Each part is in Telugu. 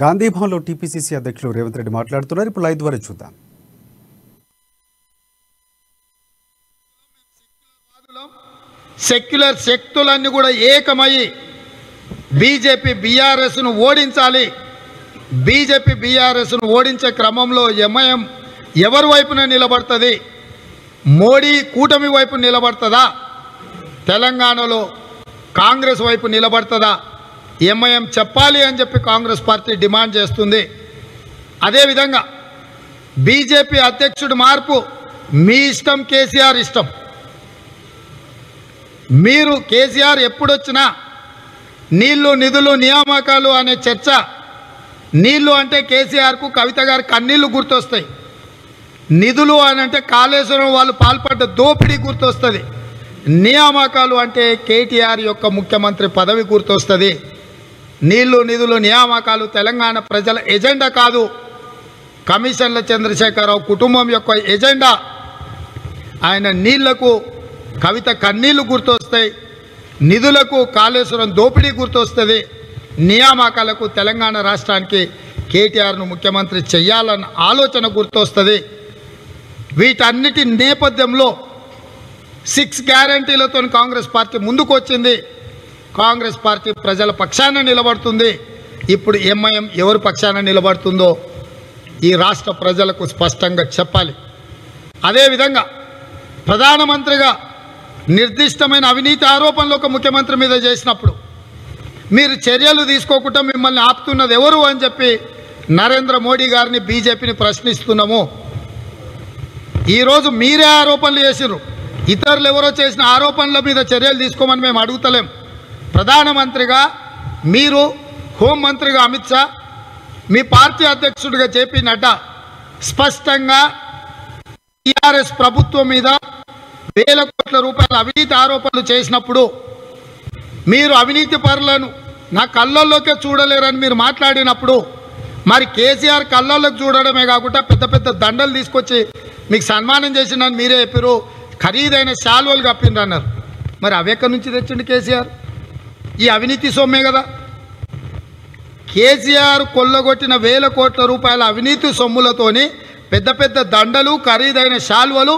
గాంధీభవన్లో టీపీసీసీ అధ్యక్షులు రేవంత్ రెడ్డి మాట్లాడుతున్నారు. ఇప్పుడు లైవ్ ద్వారా చూద్దాం. సెక్యులర్ శక్తులన్నీ కూడా ఏకమయ్యి బీజేపీ బీఆర్ఎస్ను ఓడించాలి. బీజేపీ బీఆర్ఎస్ను ఓడించే క్రమంలో ఎంఐఎం ఎవరి వైపున నిలబడుతుంది? మోడీ కూటమి వైపు నిలబడుతుందా? తెలంగాణలో కాంగ్రెస్ వైపు నిలబడుతుందా? ఎంఐఎం చెప్పాలి అని చెప్పి కాంగ్రెస్ పార్టీ డిమాండ్ చేస్తుంది. అదేవిధంగా బీజేపీ అధ్యక్షుడు మార్పు మీ ఇష్టం, కేసీఆర్ ఇష్టం. మీరు కేసీఆర్ ఎప్పుడొచ్చినా నీళ్లు నిధులు నియామకాలు అనే చర్చ, నీళ్లు అంటే కేసీఆర్కు కవిత గారి కన్నీళ్లు గుర్తొస్తాయి. నిధులు అని అంటే కాళేశ్వరం వాళ్ళు పాల్పడ్డ దోపిడీ గుర్తొస్తుంది. నియామకాలు అంటే కేటీఆర్ యొక్క ముఖ్యమంత్రి పదవి గుర్తొస్తుంది. నీళ్లు నిధులు నియామకాలు తెలంగాణ ప్రజల ఎజెండా కాదు, కమిషన్ల చంద్రశేఖరరావు కుటుంబం యొక్క ఎజెండా. ఆయన నీళ్లకు కవిత కన్నీళ్లు గుర్తొస్తాయి, నిధులకు కాళేశ్వరం దోపిడీ గుర్తొస్తుంది, నియామకాలకు తెలంగాణ రాష్ట్రానికి కేటీఆర్ను ముఖ్యమంత్రి చెయ్యాలన్న ఆలోచన గుర్తొస్తుంది. వీటన్నిటి నేపథ్యంలో 6 గ్యారంటీలతో కాంగ్రెస్ పార్టీ ముందుకు వచ్చింది. కాంగ్రెస్ పార్టీ ప్రజల పక్షాన నిలబడుతుంది. ఇప్పుడు ఎంఐఎం ఎవరి పక్షాన నిలబడుతుందో ఈ రాష్ట్ర ప్రజలకు స్పష్టంగా చెప్పాలి. అదేవిధంగా ప్రధానమంత్రిగా నిర్దిష్టమైన అవినీతి ఆరోపణలు ఒక ముఖ్యమంత్రి మీద చేసినప్పుడు మీరు చర్యలు తీసుకోకుండా మిమ్మల్ని ఆపుతున్నది ఎవరు అని చెప్పి నరేంద్ర మోడీ గారిని బీజేపీని ప్రశ్నిస్తున్నాము. ఈరోజు మీరే ఆరోపణలు చేసిర్రు, ఇతరులు ఎవరో చేసిన ఆరోపణల మీద చర్యలు తీసుకోమని మేము అడుగుతలేం. ప్రధానమంత్రిగా మీరు, హోంమంత్రిగా అమిత్ షా, మీ పార్టీ అధ్యక్షుడిగా జేపీ నడ్డా స్పష్టంగా టీఆర్ఎస్ ప్రభుత్వం మీద వేల కోట్ల రూపాయల అవినీతి ఆరోపణలు చేసినప్పుడు మీరు అవినీతి పరులను నా కళ్ళల్లోకే చూడలేరని మీరు మాట్లాడినప్పుడు, మరి కేసీఆర్ కళ్ళల్లోకి చూడడమే కాకుండా పెద్ద పెద్ద దండలు తీసుకొచ్చి మీకు సన్మానం చేసిందని మీరే చెప్పారు, ఖరీదైన శాల్వలు కప్పిండ్రు అన్నారు. మరి అవి ఎక్కడి నుంచి తెచ్చిండు కేసీఆర్? ఈ అవినీతి సొమ్మే కదా. కేసీఆర్ కొల్లగొట్టిన వేల కోట్ల రూపాయల అవినీతి సొమ్ములతోని పెద్ద పెద్ద దండలు, ఖరీదైన శాల్వలు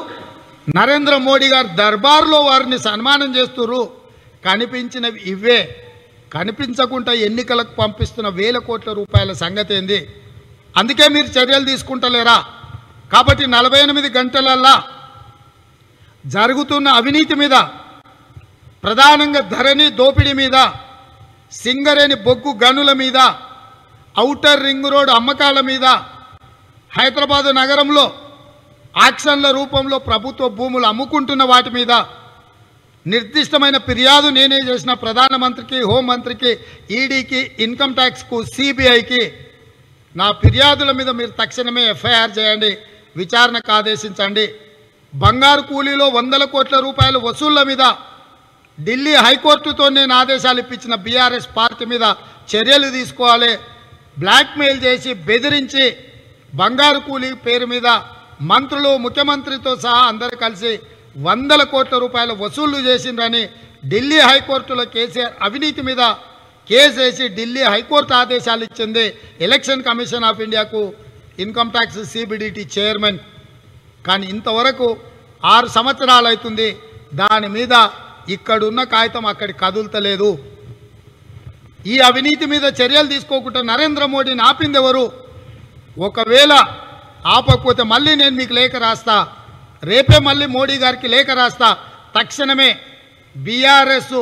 నరేంద్ర మోడీ గారు దర్బార్లో వారిని సన్మానం చేస్తున్నారు. కనిపించినవి ఇవే, కనిపించకుండా ఎన్నికలకు పంపిస్తున్న వేల కోట్ల రూపాయల సంగతి ఏంది? అందుకే మీరు చర్యలు తీసుకుంటలేరా? కాబట్టి 48 గంటలల్లా జరుగుతున్న అవినీతి మీద, ప్రధానంగా ధరణి దోపిడీ మీద, సింగరేణి బొగ్గు గనుల మీద, ఔటర్ రింగ్ రోడ్ అమ్మకాల మీద, హైదరాబాద్ నగరంలో ఆక్షన్ల రూపంలో ప్రభుత్వ భూములు అమ్ముకుంటున్న వాటి మీద నిర్దిష్టమైన ఫిర్యాదు నేనే చేసిన ప్రధానమంత్రికి, హోంమంత్రికి, ఈడీకి, ఇన్కమ్ ట్యాక్స్కు, సిబిఐకి నా ఫిర్యాదుల మీద మీరు తక్షణమే ఎఫ్ఐఆర్ చేయండి, విచారణకు ఆదేశించండి. బంగారు కూలీలో 100 కోట్ల రూపాయల వసూళ్ల మీద ఢిల్లీ హైకోర్టుతో నేను ఆదేశాలు ఇప్పించిన బీఆర్ఎస్ పార్టీ మీద చర్యలు తీసుకోవాలి. బ్లాక్మెయిల్ చేసి బెదిరించి బంగారు కూలీ పేరు మీద మంత్రులు, ముఖ్యమంత్రితో సహా అందరూ కలిసి 100 కోట్ల రూపాయల వసూళ్లు చేసిండ్రని ఢిల్లీ హైకోర్టులో కేసీఆర్ అవినీతి మీద కేసు వేసి ఢిల్లీ హైకోర్టు ఆదేశాలు ఇచ్చింది. ఎలక్షన్ కమిషన్ ఆఫ్ ఇండియాకు ఇన్కమ్ ట్యాక్స్ సిబిడిటీ చైర్మన్. కానీ ఇంతవరకు 6 సంవత్సరాలు అవుతుంది, దాని మీద ఇక్కడున్న కాగితం అక్కడి కదులుతలేదు. ఈ అవినీతి మీద చర్యలు తీసుకోకుండా నరేంద్ర మోడీని ఆపింది ఎవరు? ఒకవేళ ఆపకపోతే మళ్ళీ నేను మీకు లేఖ రాస్తా, రేపే మళ్ళీ మోడీ గారికి లేఖ రాస్తా. తక్షణమే బీఆర్ఎస్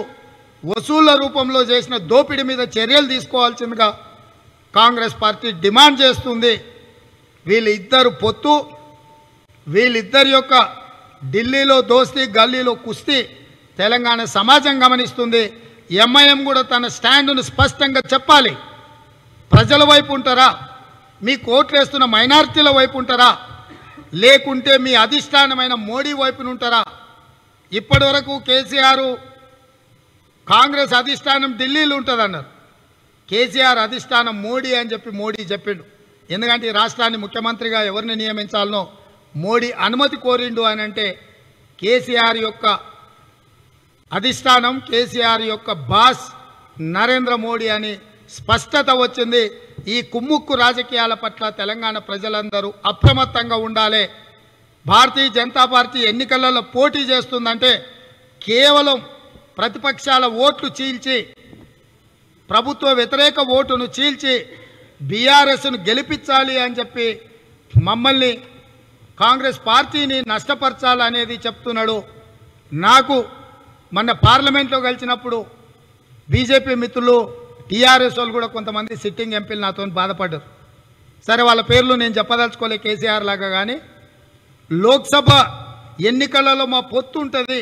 వసూళ్ల రూపంలో చేసిన దోపిడీ మీద చర్యలు తీసుకోవాల్సిందిగా కాంగ్రెస్ పార్టీ డిమాండ్ చేస్తుంది. వీళ్ళిద్దరు పొత్తు, వీళ్ళిద్దరి యొక్క ఢిల్లీలో దోస్తీ, గల్లీలో కుస్తీ తెలంగాణ సమాజం గమనిస్తుంది. ఎంఐఎం కూడా తన స్టాండును స్పష్టంగా చెప్పాలి. ప్రజల వైపు ఉంటారా, మీ కోట్లేస్తున్న మైనారిటీల వైపు ఉంటారా, లేకుంటే మీ అధిష్టానమైన మోడీ వైపున ఉంటారా? ఇప్పటి వరకు కేసీఆర్ కాంగ్రెస్ అధిష్టానం ఢిల్లీలో ఉంటుందన్నారు. కేసీఆర్ అధిష్టానం మోడీ అని చెప్పి మోడీ చెప్పిండు. ఎందుకంటే ఈ రాష్ట్రాన్ని ముఖ్యమంత్రిగా ఎవరిని నియమించాలనో మోడీ అనుమతి కోరిండు అని అంటే కేసీఆర్ యొక్క అధిష్టానం, కేసీఆర్ యొక్క బాస్ నరేంద్ర మోడీ అని స్పష్టత వచ్చింది. ఈ కుమ్ముక్కు రాజకీయాల పట్ల తెలంగాణ ప్రజలందరూ అప్రమత్తంగా ఉండాలి. భారతీయ జనతా పార్టీ ఎన్నికలలో పోటీ చేస్తుందంటే కేవలం ప్రతిపక్షాల ఓట్లు చీల్చి, ప్రభుత్వ వ్యతిరేక ఓటును చీల్చి బీఆర్ఎస్ను గెలిపించాలి అని చెప్పి మమ్మల్ని, కాంగ్రెస్ పార్టీని నష్టపరచాలనేది చెప్తున్నాడు. నాకు మొన్న పార్లమెంట్లో కలిసినప్పుడు బీజేపీ మిత్రులు, టీఆర్ఎస్ వాళ్ళు కూడా కొంతమంది సిట్టింగ్ ఎంపీలు నాతో బాధపడ్డారు. సరే, వాళ్ళ పేర్లు నేను చెప్పదలుచుకోలే కేసీఆర్ లాగా. కానీ లోక్సభ ఎన్నికలలో మా పొత్తు ఉంటుంది,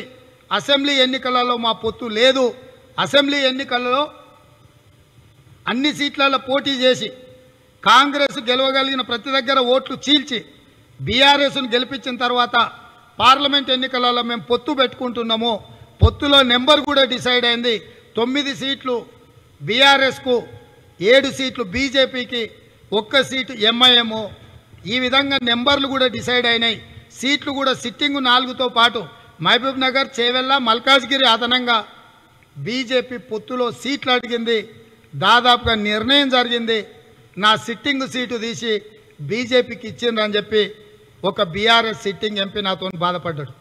అసెంబ్లీ ఎన్నికలలో మా పొత్తు లేదు. అసెంబ్లీ ఎన్నికలలో అన్ని సీట్లలో పోటీ చేసి కాంగ్రెస్ గెలవగలిగిన ప్రతి దగ్గర ఓట్లు చీల్చి బీఆర్ఎస్ను గెలిపించిన తర్వాత పార్లమెంట్ ఎన్నికలలో మేము పొత్తు పెట్టుకుంటున్నాము. పొత్తులో నెంబర్ కూడా డిసైడ్ అయింది. 9 సీట్లు బీఆర్ఎస్కు, 7 సీట్లు బీజేపీకి, 1 సీటు ఎంఐఎం. ఈ విధంగా నెంబర్లు కూడా డిసైడ్ అయినాయి. సీట్లు కూడా సిట్టింగ్ 4తో పాటు మహబూబ్ నగర్, చేవెళ్ళ, మల్కాజ్గిరి అదనంగా బీజేపీ పొత్తులో సీట్లు అడిగింది. దాదాపుగా నిర్ణయం జరిగింది. నా సిట్టింగ్ సీటు తీసి బీజేపీకి ఇచ్చిండ్రని చెప్పి ఒక బీఆర్ఎస్ సిట్టింగ్ ఎంపీ నాతో బాధపడ్డాడు.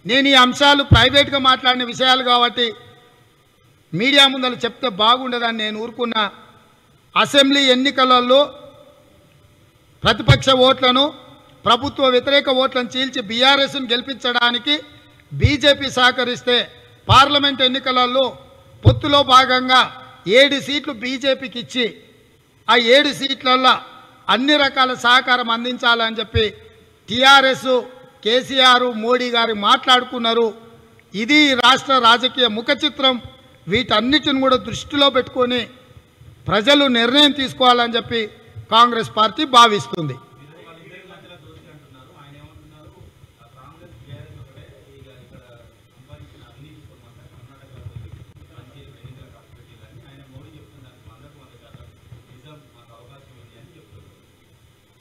నేను ఈ అంశాలు ప్రైవేట్గా మాట్లాడిన విషయాలు కాబట్టి మీడియా ముందర చెప్తే బాగుండదని నేను ఊరుకున్నా. అసెంబ్లీ ఎన్నికలలో ప్రతిపక్ష ఓట్లను, ప్రభుత్వ వ్యతిరేక ఓట్లను చీల్చి బీఆర్ఎస్ను గెలిపించడానికి బీజేపీ సహకరిస్తే, పార్లమెంట్ ఎన్నికలలో పొత్తులో భాగంగా 7 సీట్లు బీజేపీకి ఇచ్చి ఆ 7 సీట్లల్లో అన్ని రకాల సహకారం అందించాలని చెప్పి టీఆర్ఎస్, కేసీఆర్, మోడీ గారు మాట్లాడుకున్నారు. ఇది రాష్ట్ర రాజకీయ ముఖ చిత్రం. వీటన్నిటిని కూడా దృష్టిలో పెట్టుకొని ప్రజలు నిర్ణయం తీసుకోవాలని చెప్పి కాంగ్రెస్ పార్టీ భావిస్తుంది.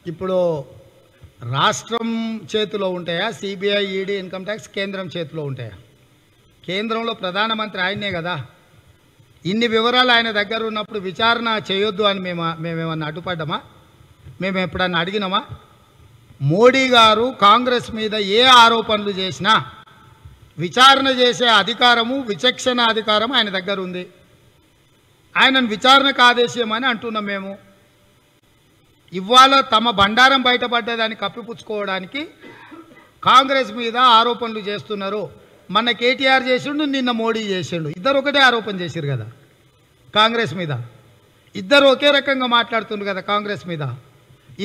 ఇప్పుడు రాష్ట్రం చేతిలో ఉంటాయా, సిబిఐ, ఈడీ, ఇన్కమ్ ట్యాక్స్ కేంద్రం చేతిలో ఉంటాయా? కేంద్రంలో ప్రధానమంత్రి ఆయనే కదా. ఇన్ని వివరాలు ఆయన దగ్గర ఉన్నప్పుడు విచారణ చేయొద్దు అని మేమేమన్నా అడ్డుపడ్డామా? మేము ఎప్పుడన్నా అడిగినామా? మోడీ గారు కాంగ్రెస్ మీద ఏ ఆరోపణలు చేసినా విచారణ చేసే అధికారము, విచక్షణ అధికారం ఆయన దగ్గర ఉంది. ఆయనను విచారణకు ఆదేశమని అంటున్నాం మేము. ఇవాళ తమ బండారం బయటపడ్డదాన్ని కప్పిపుచ్చుకోవడానికి కాంగ్రెస్ మీద ఆరోపణలు చేస్తున్నారు. మన కేటీఆర్ చేసిండు, నిన్న మోడీ చేసిండు. ఇద్దరు ఒకటే ఆరోపణ చేసిరు కదా కాంగ్రెస్ మీద. ఇద్దరు ఒకే రకంగా మాట్లాడుతుండ్రు కదా కాంగ్రెస్ మీద.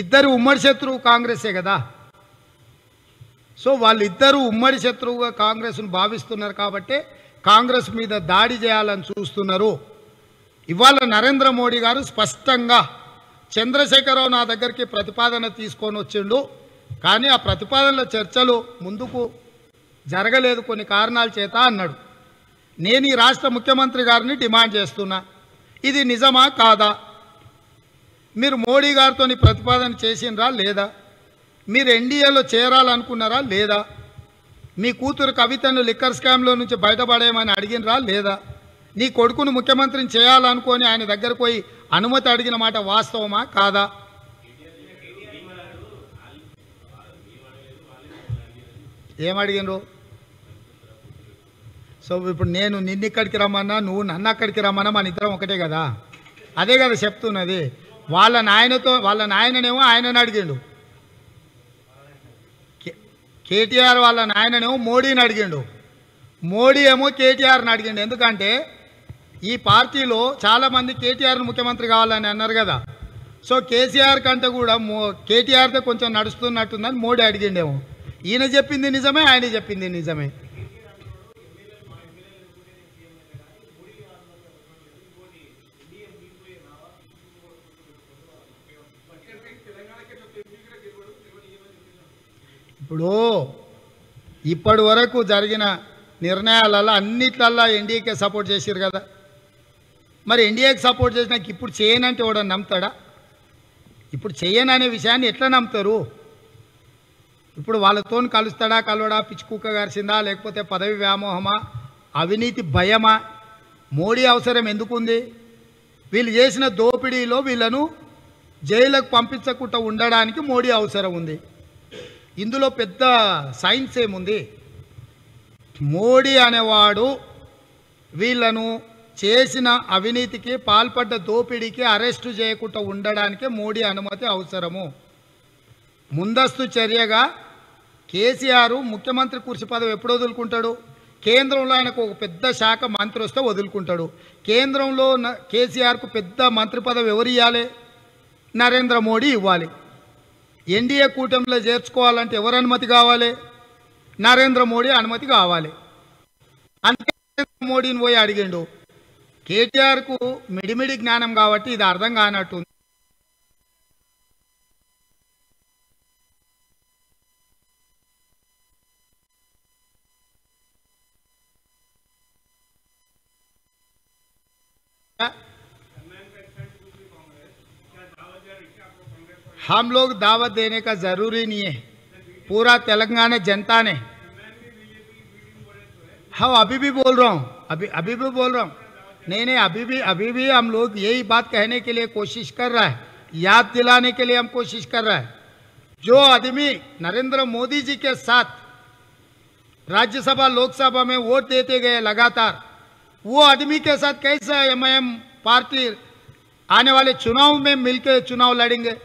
ఇద్దరు ఉమ్మడి శత్రువు కాంగ్రెసే కదా. సో వాళ్ళిద్దరూ ఉమ్మడి శత్రువుగా కాంగ్రెస్ను భావిస్తున్నారు కాబట్టి కాంగ్రెస్ మీద దాడి చేయాలని చూస్తున్నారు. ఇవాళ నరేంద్ర మోడీ గారు స్పష్టంగా చంద్రశేఖరరావు నా దగ్గరికి ప్రతిపాదన తీసుకొని వచ్చిండు, కానీ ఆ ప్రతిపాదనల చర్చలు ముందుకు జరగలేదు కొన్ని కారణాల చేత అన్నాడు. నేను ఈ రాష్ట్ర ముఖ్యమంత్రి గారిని డిమాండ్ చేస్తున్నా, ఇది నిజమా కాదా? మీరు మోడీ గారితో ప్రతిపాదన చేసినరా లేదా? మీరు ఎన్డీఏలో చేరాలనుకున్నారా లేదా? మీ కూతురు కవితను లిక్కర్ స్కామ్లో నుంచి బయటపడేయమని అడిగినరా లేదా? నీ కొడుకును ముఖ్యమంత్రిని చేయాలనుకొని ఆయన దగ్గరకు పోయి అనుమతి అడిగిన మాట వాస్తవమా కాదా? ఏమడిగినరు? సో ఇప్పుడు నేను నిన్ను ఇక్కడికి రమ్మన్నా, నువ్వు నన్ను అక్కడికి రమ్మన్నా, మన ఇద్దరం ఒకటే కదా. అదే కదా చెప్తున్నది. వాళ్ళ నాయననేమో ఆయనని అడిగిండు, కేటీఆర్ వాళ్ళ నాయననేమో మోడీని అడిగిండు, మోడీ ఏమో కేటీఆర్ని అడిగిండు. ఎందుకంటే ఈ పార్టీలో చాలామంది కేటీఆర్ను ముఖ్యమంత్రి కావాలని అన్నారు కదా. సో కేసీఆర్ కంటే కూడా కేటీఆర్తో కొంచెం నడుస్తున్నట్టుందని మోడీ అడిగిండేమో. ఈయన చెప్పింది నిజమే, ఆయన చెప్పింది నిజమే. ఇప్పుడు ఇప్పటి వరకు జరిగిన నిర్ణయాలలో అన్నిట్లల్లో ఎన్డీఏకే సపోర్ట్ చేసిరు కదా. మరి ఎన్డీఏకి సపోర్ట్ చేసినాక ఇప్పుడు చేయనంటే ఎవడని నమ్ముతాడా? ఇప్పుడు చేయననే విషయాన్ని ఎట్లా నమ్ముతారు? ఇప్పుడు వాళ్ళతో కలుస్తాడా, కలవడా, పిచ్చుకుక్క గారిసిందా, లేకపోతే పదవి వ్యామోహమా, అవినీతి భయమా? మోడీ అవసరం ఎందుకుంది? వీళ్ళు చేసిన దోపిడీలో వీళ్ళను జైలుకు పంపించకుండా ఉండడానికి మోడీ అవసరం ఉంది. ఇందులో పెద్ద సైన్స్ ఏముంది? మోడీ అనేవాడు వీళ్ళను చేసిన అవినీతికి పాల్పడ్డ దోపిడీకి అరెస్టు చేయకుండా ఉండడానికే మోడీ అనుమతి అవసరము. ముందస్తు చర్యగా కేసీఆర్ ముఖ్యమంత్రి కుర్చీ పదవి ఎప్పుడు వదులుకుంటాడు? కేంద్రంలో ఆయనకు ఒక పెద్ద శాఖ మంత్రి వస్తే వదులుకుంటాడు. కేంద్రంలో కేసీఆర్కు పెద్ద మంత్రి పదవి ఎవరు ఇవ్వాలి? నరేంద్ర మోడీ ఇవ్వాలి. ఎన్డీఏ కూటమిలో చేర్చుకోవాలంటే ఎవరు అనుమతి కావాలి? నరేంద్ర మోడీ అనుమతి కావాలి. అందుకే నరేంద్ర మోడీని పోయి అడిగిండు. కేటీఆర్కు మిడిమిడి జ్ఞానం కాబట్టి ఇది అర్థం కానట్టు. हम लोग दावत देने का जरूरी नहीं है, पूरा तेलंगाना जनता ने। हाँ अभी भी बोल रहा हूँ, अभी भी बोल रहा हूँ। नहीं अभी भी हम लोग यही बात कहने के लिए कोशिश कर रहा है, याद दिलाने के लिए हम कोशिश कर रहा है। जो आदमी नरेंद्र मोदी जी के साथ राज्यसभा लोकसभा में वोट देते गए लगातार, वो आदमी के साथ कैसा एमआईएम पार्टी आने वाले चुनाव में मिलकर चुनाव लड़ेंगे?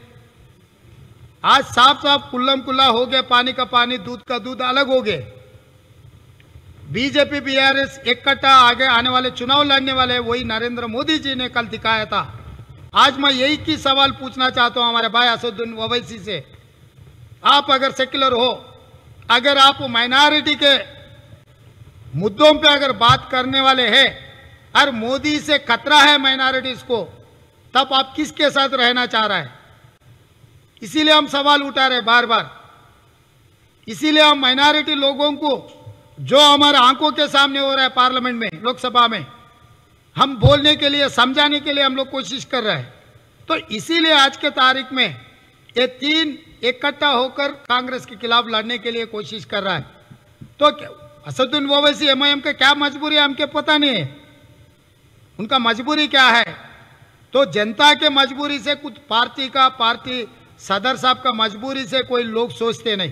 आज साफ साफ कुल्लम कुल्ला हो गए, पानी का पानी दूध का दूध अलग हो गए। बीजेपी बीआरएस इकट्ठा आगे आने वाले चुनाव लड़ने वाले वही नरेंद्र मोदी जी ने कल दिखाया था। आज मैं यही की सवाल पूछना चाहता हूं हमारे भाई असदुद्दीन ओवैसी से। आप अगर सेक्युलर हो, अगर आप माइनॉरिटी के मुद्दों पे अगर बात करने वाले हैं और मोदी से खतरा है माइनॉरिटीज को, तब आप किसके साथ रहना चाह रहा है? इसीलिए हम सवाल उठा रहे बार बार। इसीलिए हम माइनॉरिटी लोगों को जो हमारे आंखों के सामने हो रहा है पार्लियामेंट में, लोकसभा में, हम बोलने के लिए समझाने के लिए हम लोग कोशिश कर रहे हैं। तो इसीलिए आज के तारीख में ये तीन इकट्ठा होकर कांग्रेस के खिलाफ लड़ने के लिए कोशिश कर रहा है। तो असदुद्दीन ओवैसी एमआईएम का क्या मजबूरी है हमको पता नहीं है, उनका मजबूरी क्या है। तो जनता के मजबूरी से कुछ पार्टी सदर साहब का मजबूरी से कोई लोग सोचते नहीं।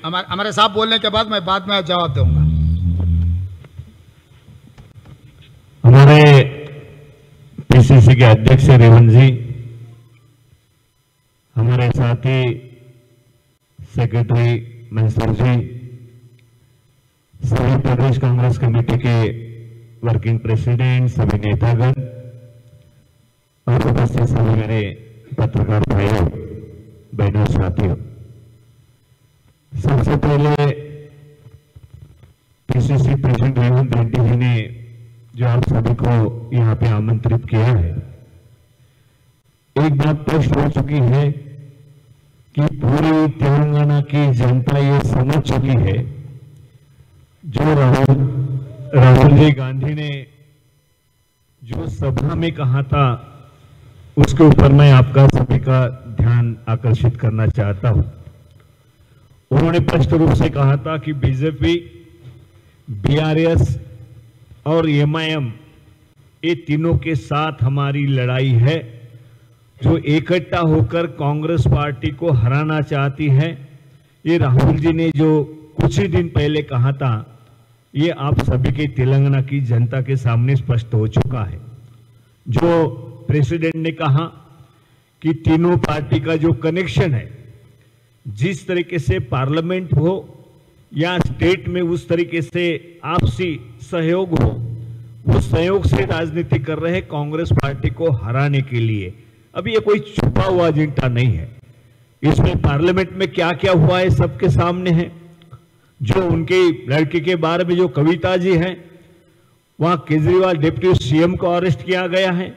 हमारे साहब बोलने के बाद मैं बाद में जवाब दूंगा। हमारे पीसीसी के अध्यक्ष रेवंत जी, हमारे साथी सेक्रेटरी मंसूर जी, सभी प्रदेश कांग्रेस कमेटी के वर्किंग प्रेसिडेंट, सभी नेतागण और उपस्थित सभी मेरे पत्रकार भाइयों बहनों साथियों, सबसे पहले पीसीसी प्रेसिडेंट रेवंत रेड्डी जी ने जो आप सभी को यहाँ पे आमंत्रित किया है, एक बात स्पष्ट हो चुकी है कि पूरी तेलंगाना की जनता ये समझ चुकी है, जो राहुल जी गांधी ने जो सभा में कहा था उसके ऊपर मैं आपका सभी का ध्यान आकर्षित करना चाहता हूं। उन्होंने स्पष्ट रूप से कहा था कि बीजेपी, बीआरएस और एमआईएम ये तीनों के साथ हमारी लड़ाई है, जो इकट्ठा होकर कांग्रेस पार्टी को हराना चाहती है। ये राहुल जी ने जो कुछ ही दिन पहले कहा था, ये आप सभी के तेलंगाना की जनता के सामने स्पष्ट हो चुका है। जो प्रेसिडेंट ने कहा कि तीनों पार्टी का जो कनेक्शन है, जिस तरीके से पार्लियामेंट हो या स्टेट में उस तरीके से आपसी सहयोग हो, उस सहयोग से राजनीति कर रहे हैं कांग्रेस पार्टी को हराने के लिए। अभी ये कोई छुपा हुआ एजेंडा नहीं है। इसमें पार्लियामेंट में क्या क्या हुआ है सबके सामने है। जो उनके लड़के के बारे में जो कविता जी हैं, वहां केजरीवाल डिप्टी सीएम को अरेस्ट किया गया है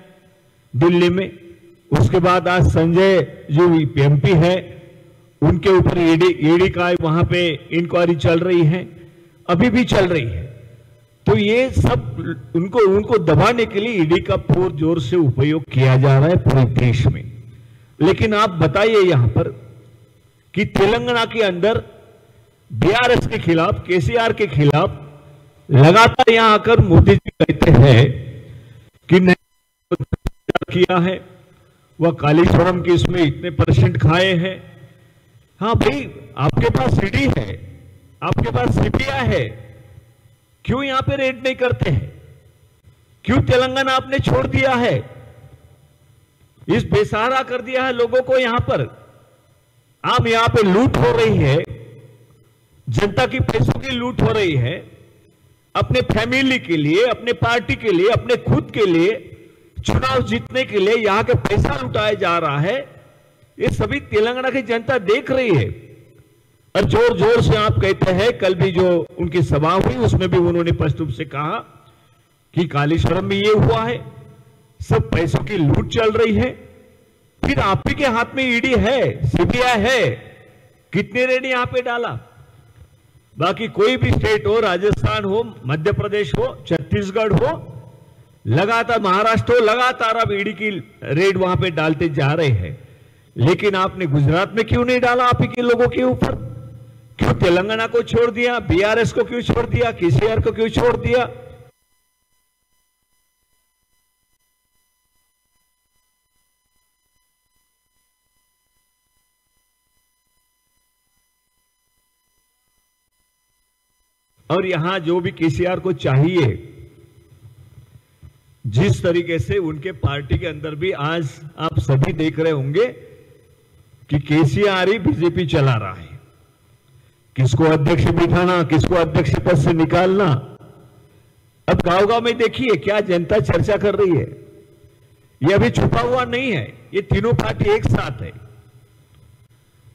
दिल्ली में। उसके बाद आज संजय जो एमपी है, उनके ऊपर ईडी का वहां पे इंक्वायरी चल रही है, अभी भी चल रही है। तो ये सब उनको दबाने के लिए ईडी का पूर जोर से उपयोग किया जा रहा है पूरे देश में। लेकिन आप बताइए यहां पर कि तेलंगाना के अंदर बीआरएस के खिलाफ, केसीआर के खिलाफ लगातार यहां आकर मोदी जी कहते हैं कि नहीं किया है, वह कालीश्वरम की इसमें इतने % खाए हैं। हाँ भाई, आपके पास सीडी है, आपके पास सीबीआई है, क्यों यहां पे रेड नहीं करते हैं? क्यों तेलंगाना आपने छोड़ दिया है? इस बेसहारा कर दिया है लोगों को। यहां पर आम यहां पे लूट हो रही है, जनता की पैसों की लूट हो रही है, अपने फैमिली के लिए, अपने पार्टी के लिए, अपने खुद के लिए, चुनाव जीतने के लिए यहां के पैसा लुटाया जा रहा है। ये सभी तेलंगाना की जनता देख रही है और जोर जोर से आप कहते हैं। कल भी जो उनकी सभा हुई उसमें भी उन्होंने स्पष्ट रूप से कहा कि कालीश्वरम में ये हुआ है, सब पैसों की लूट चल रही है। फिर आप ही के हाथ में ईडी है, सीबीआई है, कितने रेड यहां पे डाला? बाकी कोई भी स्टेट हो, राजस्थान हो, मध्य प्रदेश हो, छत्तीसगढ़ हो, लगातार महाराष्ट्र हो, लगातार अब ईडी की रेड वहां पे डालते जा रहे हैं। लेकिन आपने गुजरात में क्यों नहीं डाला आप ही के लोगों के ऊपर? क्यों तेलंगाना को छोड़ दिया? बीआरएस को क्यों छोड़ दिया? केसीआर को क्यों छोड़ दिया? और यहां जो भी केसीआर को चाहिए, जिस तरीके से उनके पार्टी के अंदर भी आज आप सभी देख रहे होंगे कि केसीआर ही बीजेपी चला रहा है। किसको अध्यक्ष बिठाना, किसको अध्यक्ष पद से निकालना। अब गांव गांव में देखिए क्या जनता चर्चा कर रही है। ये अभी छुपा हुआ नहीं है, ये तीनों पार्टी एक साथ है।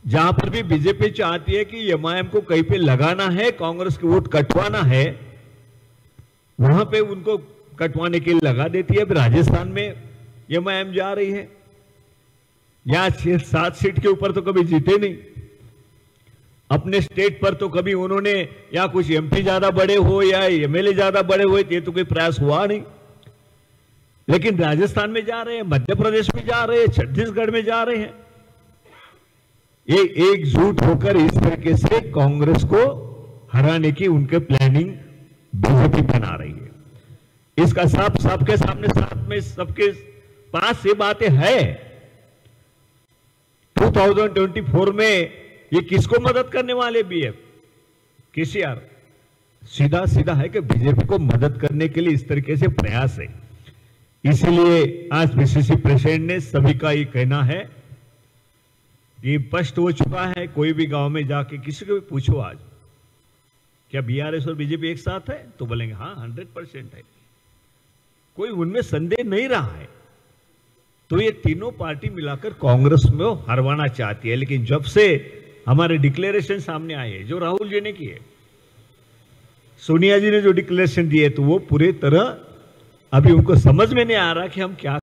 जहां पर भी बीजेपी चाहती है कि एमआईएम को कहीं पे लगाना है, कांग्रेस के वोट कटवाना है, वहां पे उनको कटवाने के लिए लगा देती है। अब राजस्थान में एमआईएम जा रही है, यहां 6-7 सीट के ऊपर तो कभी जीते नहीं। अपने स्टेट पर तो कभी उन्होंने या कुछ एमपी ज्यादा बड़े हो या एमएलए ज्यादा बड़े हुए, ये तो कोई प्रयास हुआ नहीं। लेकिन राजस्थान में जा रहे हैं, मध्य प्रदेश में जा रहे हैं, छत्तीसगढ़ में जा रहे हैं। ये एकजुट होकर इस तरीके से कांग्रेस को हराने की उनके प्लानिंग बीजेपी बना रही है। इसका सबके सामने, साथ में सबके पास ये बातें है। 2024 में ये किसको मदद करने वाले? बीएफ केसीआर। सीधा सीधा है कि बीजेपी को मदद करने के लिए इस तरीके से प्रयास है। इसीलिए आज पीसीसी प्रेसिडेंट ने सभी का ये कहना है कि स्पष्ट हो चुका है। कोई भी गांव में जाके किसी को भी पूछो आज क्या बीआरएस और बीजेपी एक साथ है, तो बोलेंगे हाँ 100% है, कोई उनमें संदेह नहीं रहा है। तो ये तीनों पार्टी मिलाकर कांग्रेस में हरवाना चाहती है। लेकिन जब से हमारे डिक्लेरेशन सामने आए हैं, जो राहुल जी ने किए, सोनिया जी ने जो डिक्लेरेशन दिए, तो वो पूरी तरह अभी उनको समझ में नहीं आ रहा कि हम क्या